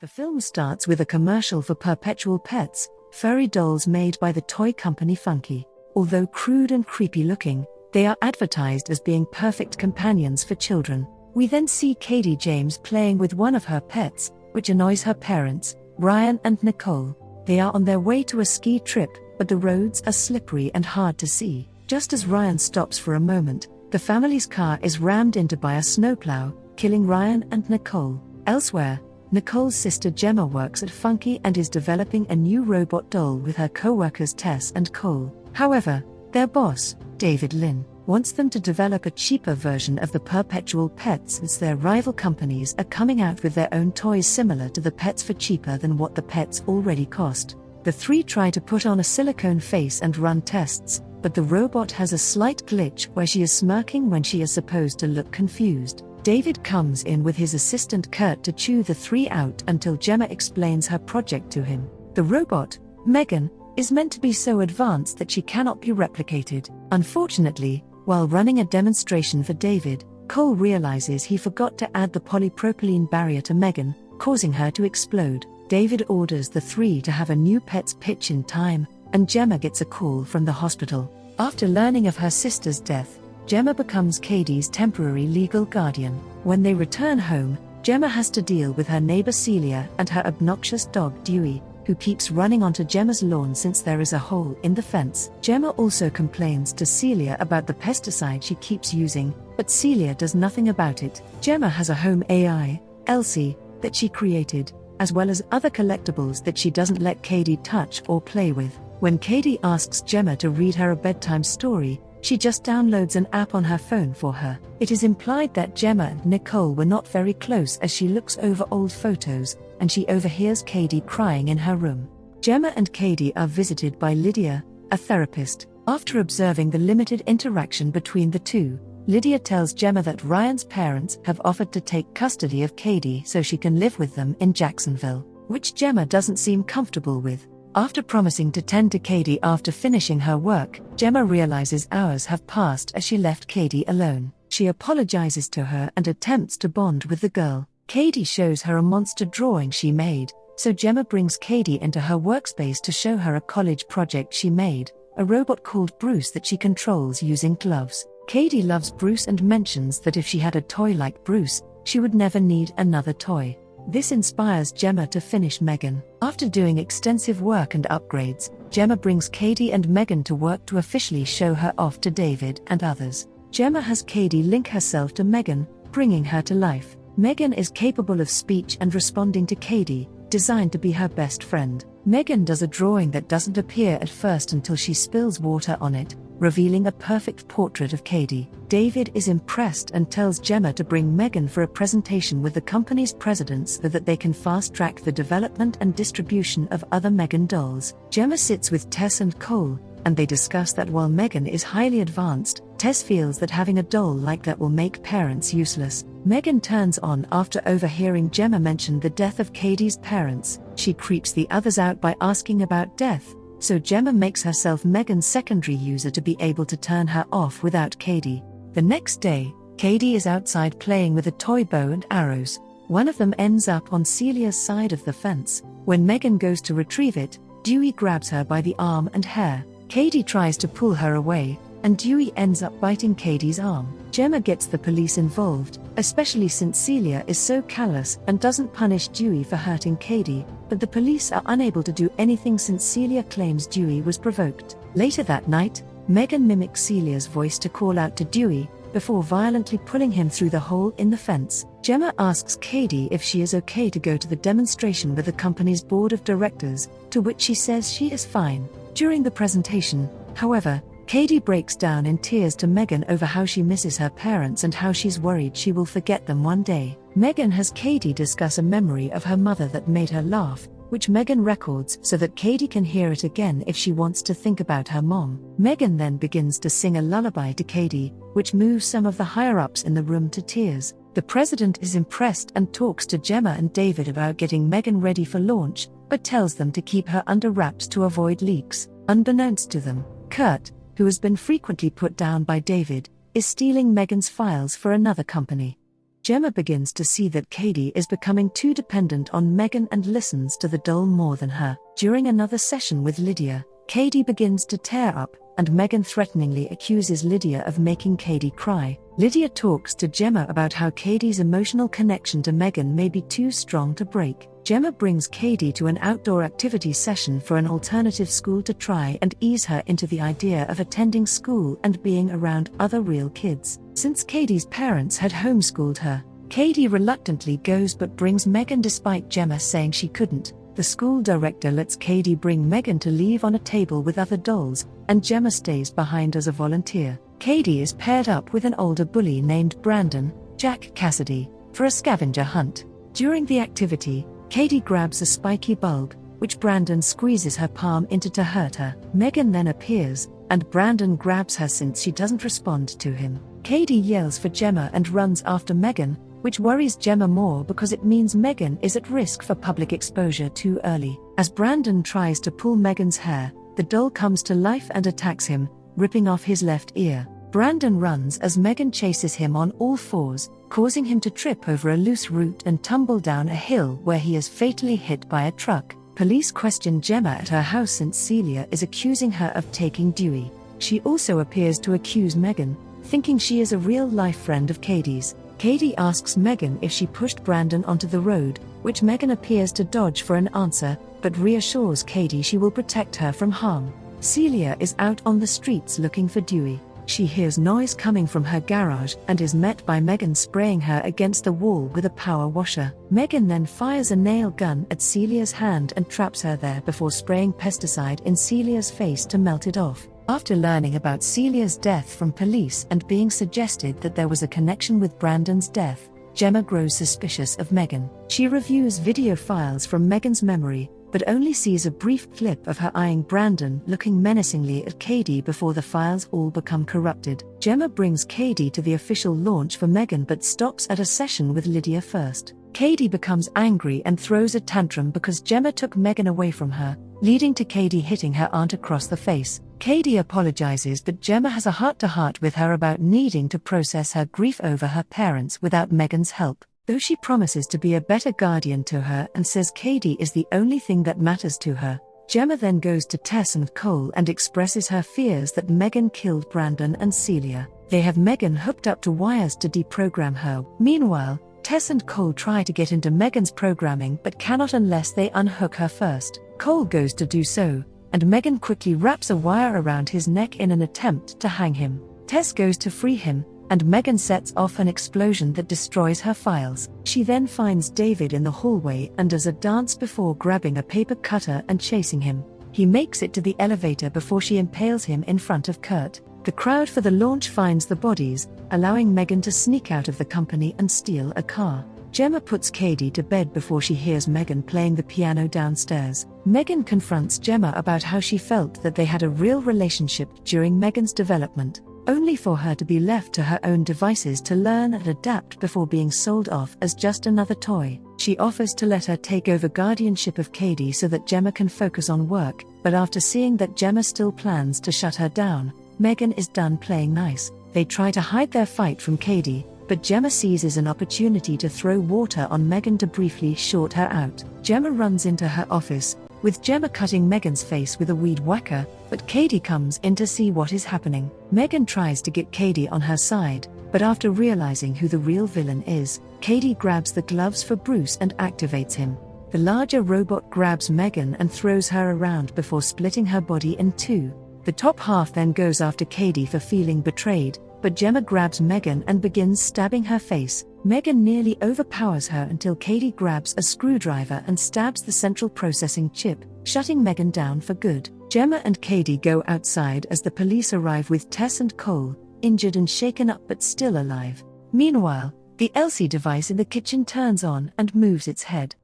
The film starts with a commercial for Perpetual Pets, furry dolls made by the toy company Funky. Although crude and creepy looking, they are advertised as being perfect companions for children. We then see Katie James playing with one of her pets, which annoys her parents, Ryan and Nicole. They are on their way to a ski trip, but the roads are slippery and hard to see. Just as Ryan stops for a moment, the family's car is rammed into by a snowplow, killing Ryan and Nicole. Elsewhere, Nicole's sister Gemma works at Funky and is developing a new robot doll with her co-workers Tess and Cole. However, their boss, David Lynn, wants them to develop a cheaper version of the Perpetual Pets since their rival companies are coming out with their own toys similar to the pets for cheaper than what the pets already cost. The three try to put on a silicone face and run tests, but the robot has a slight glitch where she is smirking when she is supposed to look confused. David comes in with his assistant Kurt to chew the three out until Gemma explains her project to him. The robot, Megan, is meant to be so advanced that she cannot be replicated. Unfortunately, while running a demonstration for David, Cole realizes he forgot to add the polypropylene barrier to Megan, causing her to explode. David orders the three to have a new pet's pitch in time, and Gemma gets a call from the hospital. After learning of her sister's death, Gemma becomes Katie's temporary legal guardian. When they return home, Gemma has to deal with her neighbor Celia and her obnoxious dog Dewey, who keeps running onto Gemma's lawn since there is a hole in the fence. Gemma also complains to Celia about the pesticide she keeps using, but Celia does nothing about it. Gemma has a home AI, Elsie, that she created, as well as other collectibles that she doesn't let Katie touch or play with. When Katie asks Gemma to read her a bedtime story, she just downloads an app on her phone for her. It is implied that Gemma and Nicole were not very close as she looks over old photos, and she overhears Katie crying in her room. Gemma and Katie are visited by Lydia, a therapist. After observing the limited interaction between the two, Lydia tells Gemma that Ryan's parents have offered to take custody of Katie so she can live with them in Jacksonville, which Gemma doesn't seem comfortable with. After promising to tend to Katie after finishing her work, Gemma realizes hours have passed as she left Katie alone. She apologizes to her and attempts to bond with the girl. Katie shows her a monster drawing she made, so Gemma brings Katie into her workspace to show her a college project she made, a robot called Bruce that she controls using gloves. Katie loves Bruce and mentions that if she had a toy like Bruce, she would never need another toy. This inspires Gemma to finish Megan. After doing extensive work and upgrades, Gemma brings Katie and Megan to work to officially show her off to David and others. Gemma has Katie link herself to Megan, bringing her to life. Megan is capable of speech and responding to Katie, designed to be her best friend. Megan does a drawing that doesn't appear at first until she spills water on it, revealing a perfect portrait of Katie. David is impressed and tells Gemma to bring Megan for a presentation with the company's president so that they can fast-track the development and distribution of other Megan dolls. Gemma sits with Tess and Cole, and they discuss that while Megan is highly advanced, Tess feels that having a doll like that will make parents useless. Megan turns on after overhearing Gemma mention the death of Katie's parents. She creeps the others out by asking about death, so Gemma makes herself Megan's secondary user to be able to turn her off without Katie. The next day, Katie is outside playing with a toy bow and arrows. One of them ends up on Celia's side of the fence. When Megan goes to retrieve it, Dewey grabs her by the arm and hair. Katie tries to pull her away, and Dewey ends up biting Katie's arm. Gemma gets the police involved, especially since Celia is so callous and doesn't punish Dewey for hurting Katie, but the police are unable to do anything since Celia claims Dewey was provoked. Later that night, Megan mimics Celia's voice to call out to Dewey, before violently pulling him through the hole in the fence. Gemma asks Katie if she is okay to go to the demonstration with the company's board of directors, to which she says she is fine. During the presentation, however, Katie breaks down in tears to Megan over how she misses her parents and how she's worried she will forget them one day. Megan has Katie discuss a memory of her mother that made her laugh, which Megan records so that Katie can hear it again if she wants to think about her mom. Megan then begins to sing a lullaby to Katie, which moves some of the higher-ups in the room to tears. The president is impressed and talks to Gemma and David about getting Megan ready for launch, but tells them to keep her under wraps to avoid leaks. Unbeknownst to them, Kurt, who has been frequently put down by David, is stealing Megan's files for another company. Gemma begins to see that Katie is becoming too dependent on Megan and listens to the doll more than her. During another session with Lydia, Katie begins to tear up, and Megan threateningly accuses Lydia of making Katie cry. Lydia talks to Gemma about how Katie's emotional connection to Megan may be too strong to break. Gemma brings Katie to an outdoor activity session for an alternative school to try and ease her into the idea of attending school and being around other real kids. Since Katie's parents had homeschooled her, Katie reluctantly goes but brings Megan despite Gemma saying she couldn't. The school director lets Katie bring Megan to leave on a table with other dolls, and Gemma stays behind as a volunteer. Katie is paired up with an older bully named Brandon, Jack Cassidy, for a scavenger hunt. During the activity, Katie grabs a spiky bulb, which Brandon squeezes her palm into to hurt her. Megan then appears, and Brandon grabs her since she doesn't respond to him. Katie yells for Gemma and runs after Megan, which worries Gemma more because it means Megan is at risk for public exposure too early. As Brandon tries to pull Megan's hair, the doll comes to life and attacks him, ripping off his left ear. Brandon runs as Megan chases him on all fours, causing him to trip over a loose root and tumble down a hill where he is fatally hit by a truck. Police question Gemma at her house since Celia is accusing her of taking Dewey. She also appears to accuse Megan, thinking she is a real-life friend of Katie's. Katie asks Megan if she pushed Brandon onto the road, which Megan appears to dodge for an answer, but reassures Katie she will protect her from harm. Celia is out on the streets looking for Dewey. She hears noise coming from her garage and is met by Megan spraying her against the wall with a power washer. Megan then fires a nail gun at Celia's hand and traps her there before spraying pesticide in Celia's face to melt it off. After learning about Celia's death from police and being suggested that there was a connection with Brandon's death, Gemma grows suspicious of Megan. She reviews video files from Megan's memory, but only sees a brief clip of her eyeing Brandon looking menacingly at Katie before the files all become corrupted. Gemma brings Katie to the official launch for Megan but stops at a session with Lydia first. Katie becomes angry and throws a tantrum because Gemma took Megan away from her, leading to Katie hitting her aunt across the face. Katie apologizes but Gemma has a heart-to-heart with her about needing to process her grief over her parents without Megan's help. Though she promises to be a better guardian to her and says Katie is the only thing that matters to her, Gemma then goes to Tess and Cole and expresses her fears that Megan killed Brandon and Celia. They have Megan hooked up to wires to deprogram her. Meanwhile, Tess and Cole try to get into Megan's programming but cannot unless they unhook her first. Cole goes to do so, and Megan quickly wraps a wire around his neck in an attempt to hang him. Tess goes to free him, and Megan sets off an explosion that destroys her files. She then finds David in the hallway and does a dance before grabbing a paper cutter and chasing him. He makes it to the elevator before she impales him in front of Kurt. The crowd for the launch finds the bodies, allowing Megan to sneak out of the company and steal a car. Gemma puts Katie to bed before she hears Megan playing the piano downstairs. Megan confronts Gemma about how she felt that they had a real relationship during Megan's development, only for her to be left to her own devices to learn and adapt before being sold off as just another toy. She offers to let her take over guardianship of Katie so that Gemma can focus on work, but after seeing that Gemma still plans to shut her down, Megan is done playing nice. They try to hide their fight from Katie, but Gemma seizes an opportunity to throw water on Megan to briefly short her out. Gemma runs into her office, with Gemma cutting Megan's face with a weed whacker, but Katie comes in to see what is happening. Megan tries to get Katie on her side, but after realizing who the real villain is, Katie grabs the gloves for Bruce and activates him. The larger robot grabs Megan and throws her around before splitting her body in two. The top half then goes after Katie for feeling betrayed, but Gemma grabs Megan and begins stabbing her face. Megan nearly overpowers her until Katie grabs a screwdriver and stabs the central processing chip, shutting Megan down for good. Gemma and Katie go outside as the police arrive with Tess and Cole, injured and shaken up but still alive. Meanwhile, the Elsie device in the kitchen turns on and moves its head.